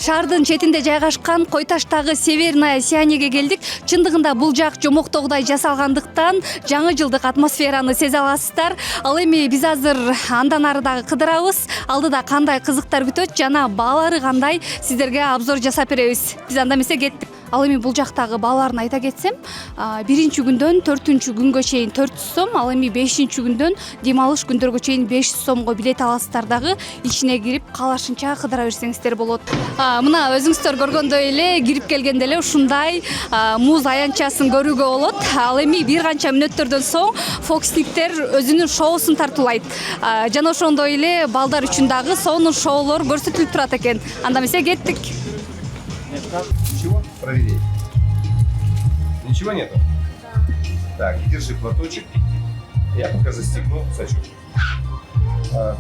Шаардын четинде жайгашкан Кой таштагы Северная Сианеге келдик. Чындыгында бул жак жомоктогудай жасалгандыктан жаңы жылдык атмосфераны сезе аласыздар. Ал эми биз азыр андан ары дагы кыдырабыз. Алдыда кандай кызыктар күтөт жана баалары кандай сиздерге обзор жасап беребиз. Биз анда эмесе кеттик. Ал эми бул жактагы бааларын айта кетсем, биринчи күндөн 4-күнгө чейин 400 сом, ал эми 5-чи күндөн дем алыш күндөргө чейин 500 сомго билет аласыздар дагы. Ичине кирип калашынча кыдыра берсеңиздер болот. Мына өзүңүздөр көргөндөй эле кирип келгенде эле ушундай муз аянтчасын көрүүгө болот. Ал эми бир канча мүнөттөрдөн соң фокусниктер өзүнүн шоусун тартуулайт. Жана ошондой эле балдар үчүн дагы сонун шоулор көрсөтүлүп турат экен. Анда эмесе кеттик. Ничего? Проверяй. Ничего нету? Да. Так, держи платочек. Я пока застегну сачок.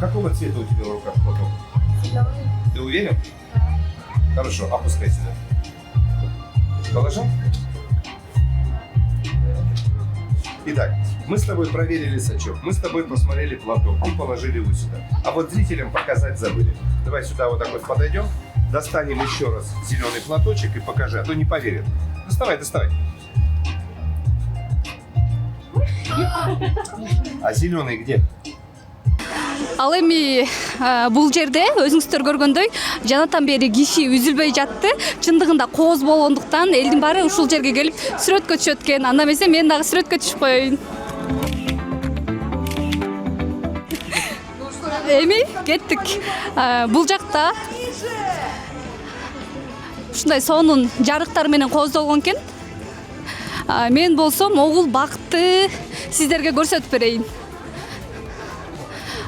Какого цвета у тебя в руках платок? Зеленый. Ты уверен? Да. Хорошо, опускай сюда. Положил? Итак, мы с тобой проверили сачок, мы с тобой посмотрели платок и положили его сюда. А вот зрителям показать забыли. Давай сюда вот так вот подойдем. Достанем еще раз зеленый платочек и покажи, а то не поверят. Доставай, доставай. А зеленый где? Ал эми бул жерде өзүңүздөр көргөндөй жанатан бери киши үзүлбөй жатты. Чындыгында кооз болгондуктан элдин баары ушул жерге келип сүрөткө түшөт экен. Анда эмесе мен дагы сүрөткө түшүп коеюн. Эми кеттик. Бул жакта ушундай сонун жарыктар менен кооздолгон экен. Мен болсом огул бакытты сиздерге көрсөтүп берейин.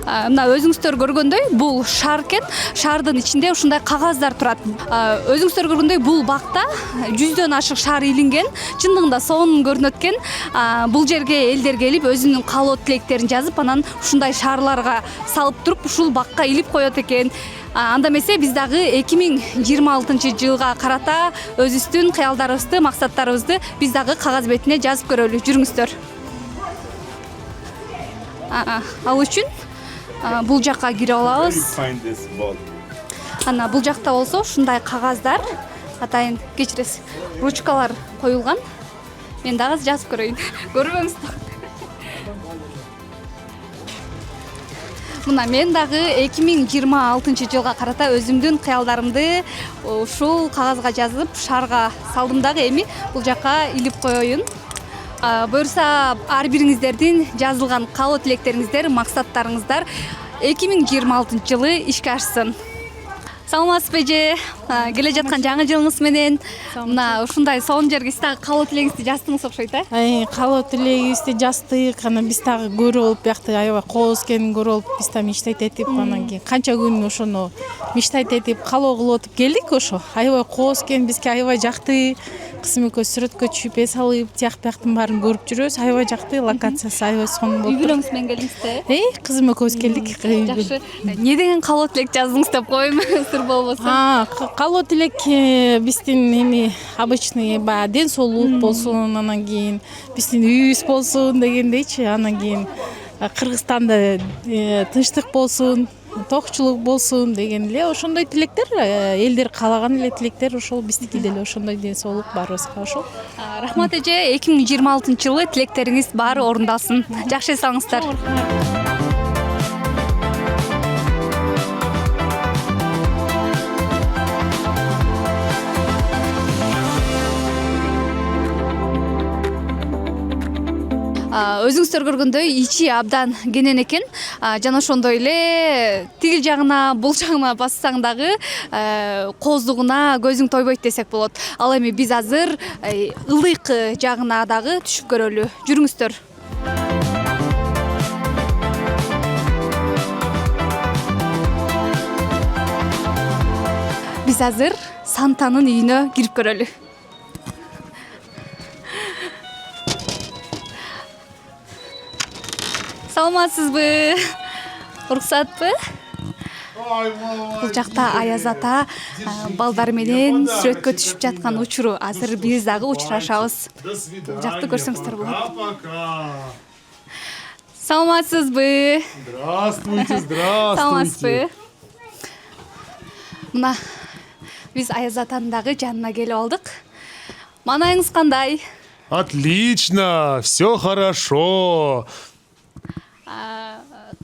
Мына өзүңүздөр көргөндөй бул шаар экен. Шаардын ичинде ушундай кагаздар турат. Өзүңүздөр көргөндөй бул бакта 100дөн ашык шаар илинген. Чындыгында сонун көрүнөт экен. Бул жерге элдер келип өзүнүн каалоо тилектерин жазып, анан ушундай шаарларга салып туруп ушул бакка илип коет экен. Анда эмесе биз дагы 2026-жылга карата өзүбүздүн кыялдарыбызды, максаттарыбызды биз дагы кагаз бетине жазып көрөлү. Жүрүңүздөр. Ал үчүн бул жакка кирип алабыз. Ана бул жакта болсо ушундай кагаздар, атайын кечиресиз, ручкалар коюлган. Мен дагы жазып көрөйүн. Көрбөңүздөр. Мына мен дагы 2026-жылга карата өзүмдүн кыялдарымды ушул кагазга жазып, шаарга салдым дагы. Эми бул жакка илип коеюн. Буюрса ар бириңиздердин жазылган каалоо тилектериңиздер, максаттарыңыздар 2026-жылы ишке ашсын. Саламатсызбы же? Келе жаткан жаңы жылыңыз менен мына ушундай сонун жерге сиз дагы каалоо тилегиңизди жаздыңыз окшойт, Каалоо тилегибизди жаздык. Анан биз дагы көрүп алып, биякта аябай кооз экенин көрүп алып, биз да мечтать этип, анан кийин канча күн ошону мечтать этип, каалоо кылып отуп келдик ошо. Аябай кооз экен, бизге аябай жакты. Кызым экөөбүз сүрөткө түшүп, эс алып, тияк бияктын баарын көрүп жүрөбүз. Аябай жакты, локациясы аябай сонун болуп. Үй бүлөңүз менен келдиңиз да? Кызым экөөбүз келдик. Жакшы. Не деген каалоо тилек жаздыңыз деп коеюн, сыр болбосо. Каалоо тилек биздин эми обычный ден соолук болсун, анан кийин биздин үйүбүз болсун дегендейчи, анан кийин Кыргызстанда тынчтык болсун, токчулук болсун деген эле ошондой тилектер, элдер каалаган эле тилектер, ошол биздики деле ошондой ден соолук баарыбызга ошол. Рахмат эже, 2026-жылы тилектериңиз баары орундалсын. Жакшы эс алыңыздар. Өзүңүздөр көргөндөй ичи абдан кенен экен. Жана ошондой эле тигил жагына, бул жагына бассаң дагы кооздугуна көзүң тойбойт десек болот. Ал эми биз азыр ылдыйкы жагына дагы түшүп көрөлү. Жүрүңүздөр. Биз азыр Сантанын үйүнө кирип көрөлү. Саламатсызбы? Уруксатпы? Бул жакта Аяз ата балдар менен сүрөткө түшүп жаткан учуру. Азыр биз дагы учурашабыз. Бул жакты көрсөңүздөр болот. Саламатсызбы? Здравствуйте, здравствуйте. Саламатсызбы? Мына Биз Аяз атанын дагы жанына келип алдык. Манайыңыз кандай? Отлично, все хорошо.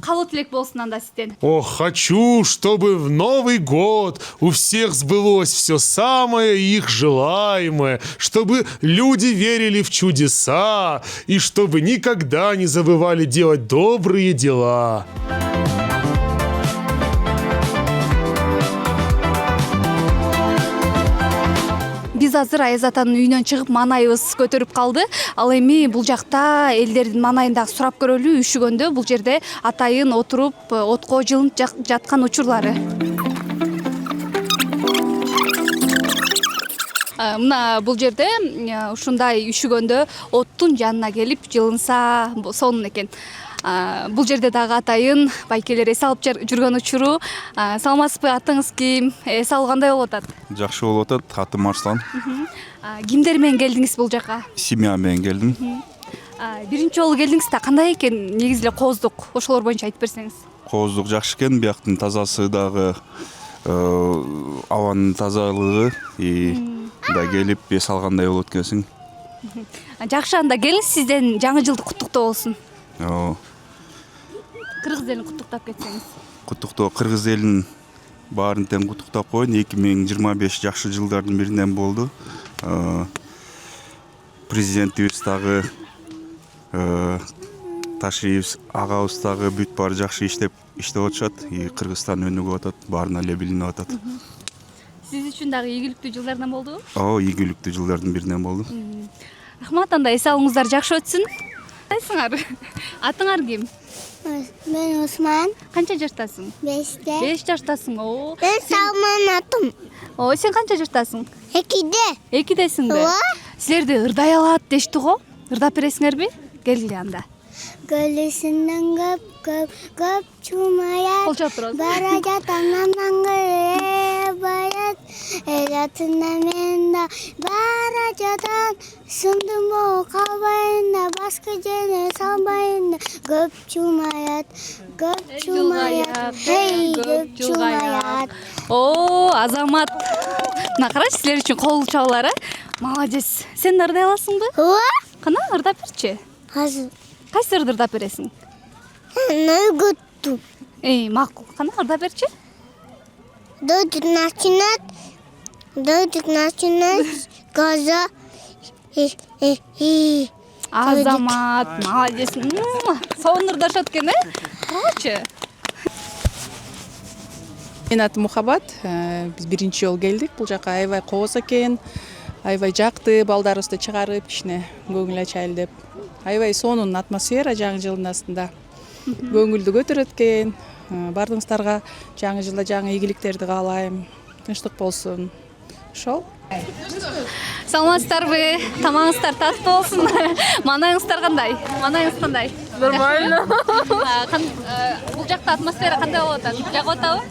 Кабыл тилек болсун анда сизден. Ох, хочу, чтобы в Новый год у всех сбылось все самое их желаемое, чтобы люди верили в чудеса и чтобы никогда не забывали делать добрые дела. Биз азыр Аяз атанын үйүнөн чыгып манайыбыз көтөрүп калды. Ал эми бул жакта элдердин манайын дагы сурап көрөлү. Үшүгөндө бул жерде атайын отуруп отко жылынып жаткан учурлары. Мына бул жерде ушундай үшүгөндө оттун жанына келип жылынса сонун экен. Бул жерде дагы атайын байкелер эс алып жүргөн учуру. Саламатсызбы, атыңыз ким? Эс алгандай болуп атат? Жакшы болуп атат. Атым Арслан. Кимдер менен келдиңиз бул жака? Семья менен келдим. Биринчи жолу келдиңиз да, кандай экен негизи эле кооздук? Ошолор боюнча айтып берсеңиз. Кооздук жакшы экен, бияктын тазасы дагы, абанын тазалыгы да келип эс алгандай болот экенсиң. Жакшы, анда келиңиз, сизден жаңы жылды куттуктоо болсун. Кыргыз элин куттуктап кетсеңиз. Куттуктоо кыргыз элин баарын тең куттуктап коеюн. 2025 жакшы жылдардын биринен болду. Президентибиз дагы, Ташиев агабыз дагы бүт баары жакшы иштеп атышат. Кыргызстан өнүгүп атат, баарына эле билинип атат. Сиз үчүн дагы ийгиликтүү жылдардан болдубу? Ийгиликтүү жылдардын биринен болду. Рахмат, анда эс алыңыздар жакшы өтсүн. Кайсыңар? Атыңар ким? Мен Осман. Канча жаштасың? 5-те. 5 жаштасың. Мен Салман атым. Сен канча жаштасың? 2-де. 2десиңби? Силерди ырдай алат дешти го. Ырдап бересиңерби? Келгиле анда. Gölüsünden göp çumayat. Kol çaptırıyoruz. Baracat anamdan bayat. Elatında menda baracatan. Sundum o kabayında baskı cene salbayında. Göp çumayat. Göp çumayat. Hey göp çumayat. Азамат. Мына карачы, силер үчүн кол чабуулар, Молодец. Сен ырдай аласыңбы? Кана ырдап берчи. Hazır. Кайсы ырдап бересиң? Нойгутту. Макул. Кана ырдап берчи. Дойдук начинать газа. Азамат, молодец. Сонун ырдашат экен, Карачы. Менин атым Мухаббат. Биз биринчи жолу келдик. Бул жака аябай кооз экен. Аябай жакты, балдарыбызды чыгарып, кичине көңүл ачайлы деп. Аябай сонун атмосфера жаңы жылдын астында. Көңүлдү көтөрөт экен. Бардыгыңыздарга жаңы жылда жаңы ийгиликтерди каалайм. Тынчтык болсун. Ошол. Саламатсыздарбы? Тамагыңыздар таттуу болсун. Манайыңыздар кандай? Манайыңыз кандай? Нормально. Бул жакта атмосфера кандай болуп атат? Жагып атабы?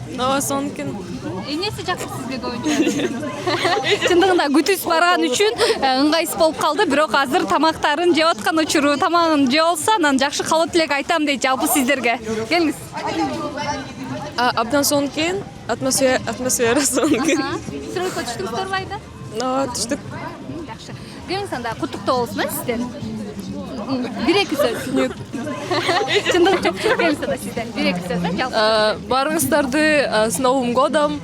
Сонун экен. Эмнеси жакты сизге көбүнчө? Чындыгында күтүүсүз барган үчүн ыңгайсыз болуп калды, бирок азыр тамактарын жеп аткан учуру, тамагын жеп алса, анан жакшы кабыл тилек айтам дейт жалпы сиздерге. Келиңиз. Абдан сонун экен. Атмосфера сонун экен. Стройко түштүңүздөр байда? Түштүк. Жакшы. Келиңиз, анда куттуктоо болсун, сизден. Бир-эки сөз. Нет. Чындыгы жок, келиңиз анда сизден. Бир-эки сөз, жалпы. Барыңыздарды с Новым годом.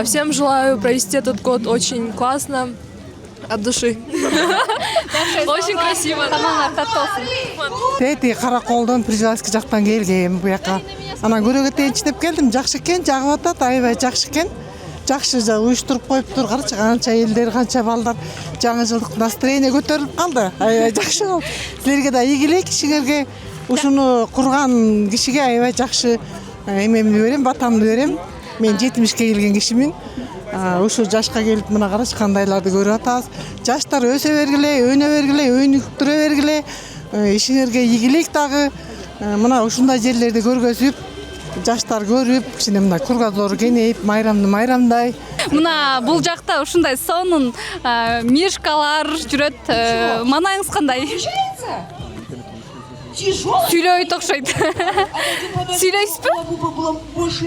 Всем желаю провести этот год очень классно, от души. Очень красиво. Тамагыңар таттуу болсун. Тети Караколдон Прижевальский жактан келгем бу жака. Анан көрөгөтөн иштеп келдим. Жакшы экен, жагып атат, аябай жакшы экен. Жакшы уюштуруп коюптур. Карачы канча элдер, канча балдар жаңы жылдык настроение көтөрүлүп калды. Аябай жакшы болду. Силерге да ийгилик, ишиңерге ушуну курган кишиге аябай жакшы эмемди берем, батамды берем. Мен 70ке келген кишимин. Ушу жашка келип мына карачы кандайларды көрүп атабыз. Жаштар өсө бергиле, өнө бергиле, өнүктүрө бергиле. Ишиңерге ийгилик дагы. Мына ушундай жерлерди көргөзүп, жаштар көрүп, кичине мына кургазлор кенейип, майрамдай. Мына бул жакта ушундай сонун мишкалар жүрөт. Манайыңыз кандай? Сүйлөйт окшойт. Сүйлөйсүзбү?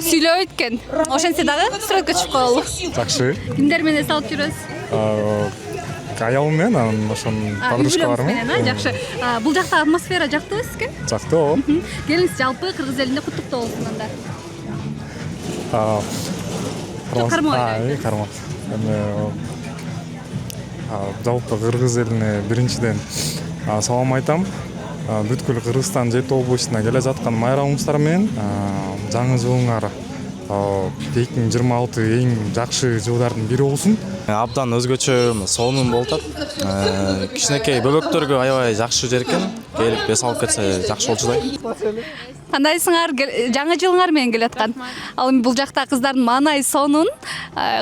Сүйлөйт экен. Ошентсе дагы сүрөткө чыгып калалы. Жакшы. Кимдер менен салып жүрөсүз? Аялым менен анан ошон подружкалар менен. Жакшы. Бул жакта атмосфера жактыбы сизге? Жактуу. Келиңиз, жалпы кыргыз элинде куттуктоо болсун анда. Кармай. Жалпы кыргыз элине биринчиден салам айтам. Бүткүл Кыргызстан Жети областына келе жаткан майрамыңыздар менен жаңы жылыңар 2026 эң жакшы жылдардын бири болсун. Абдан өзгөчө сонун болуп атат. Кичинекей бөбөктөргө аябай жакшы жер экен. Келип эс алып кетсе жакшы болчу да. Кандайсыңар? Жаңы жылыңар менен келаткан. Ал эми бул жакта кыздардын маанай сонун.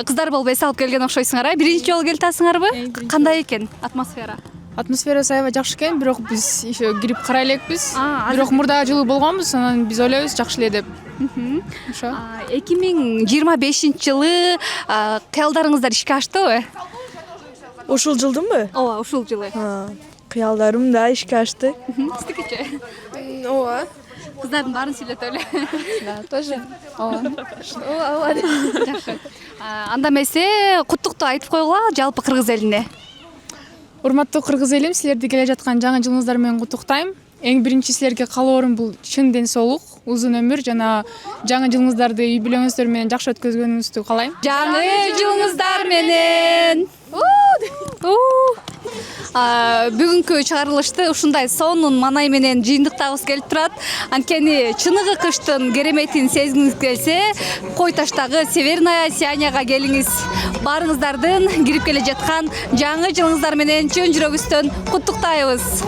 Кыздар болуп эс алып келген окшойсуңар, биринчи жолу келатасыңарбы? Кандай экен атмосфера? Атмосферасы аябай жакшы экен, бирок биз еще кирип карай элекпиз. Бирок мурда жылы болгонбуз, анан биз ойлойбуз жакшы эле деп. Ошо. 2025 жылы кыялдарыңыздар ишке аштыбы? Ушул жылдынбы? Ооба, ушул жылы. Кыялдарым да ишке ашты. Сиздикичи? Ооба. Кыздардын баарын сүйлөтөлү. Да, тоже. Ооба. Жакшы. Анда эмесе куттуктуу айтып койгула жалпы кыргыз элине. Урматтуу кыргыз элим, силерди келе жаткан жаңы жылыңыздар менен куттуктайм. Эң биринчи силерге каалоорум бул чын ден соолук, узун өмүр жана жаңы жылыңыздарды үй бүлөңүздөр менен жакшы өткөзгөнүңүздү каалайм. Жаңы жылыңыздар менен. Бүгүнкү чыгарылышты ушундай сонун маанай менен жыйынтыктагыбыз келип турат. Анткени чыныгы кыштын кереметин сезгиңиз келсе, Кой таштагы Северная Сяняга келиңиз. Баарыңыздардын кирип келе жаткан жаңы жылыңыздар менен чын жүрөгүбүздөн куттуктайбыз.